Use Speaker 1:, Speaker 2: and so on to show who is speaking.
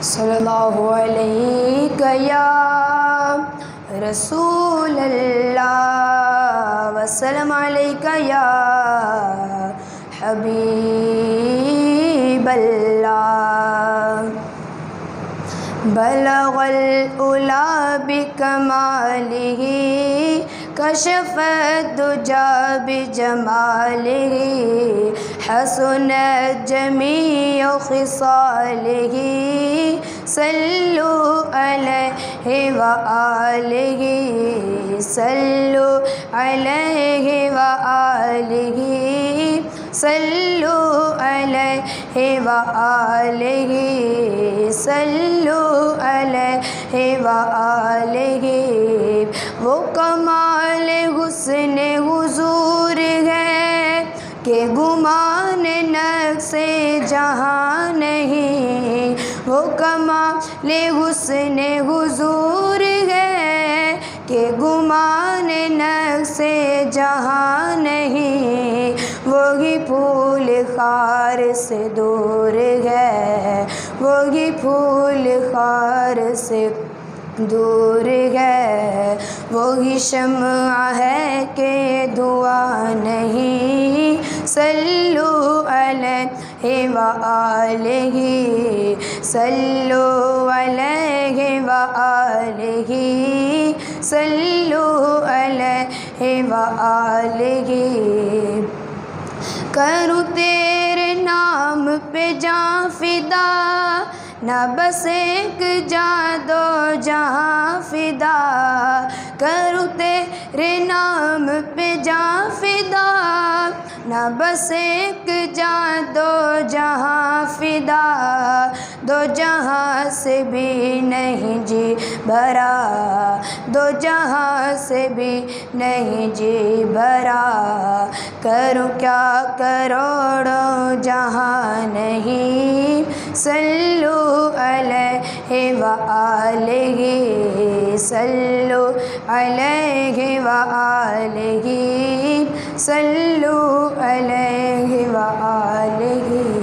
Speaker 1: صلی اللہ علیہ یا رسول اللہ وسلم علیک یا حبیب اللہ بلغ العلا بکمالہ کشف الدجی بجمالہ حسنت جمیع خصالہ صلو علیہ وآلہ صلو علیہ وآلہ صلو علیہ وآلہ صلو علیہ وآلہ وہ کمال حسن حضور ہے کہ گمان نقص جہاں نہیں وہ کمال حسن حضور ہے کہ گمان نقص جہاں نہیں وہی پھول خار سے دور ہے وہی پھول خار سے دور ہے وہی شمع ہے کہ دعا نہیں صلو علیہ وآلہ صلو علیہ وآلہ صلو علیہ وآلہ کروں تیرے نام پہ جاں فدا نہ بس ایک جاں دو جہاں فدا کروں تیرے نام پہ جاں فدا نہ بس ایک جاں دو جہاں فدا دو جہاں سے بھی نہیں جی بھرا دو جہاں سے بھی نہیں جی بھرا کروں کیا کروڑوں جہاں نہیں صلو علیہ وآلہ صلو علیہ وآلہ صلو علیہ وآلہ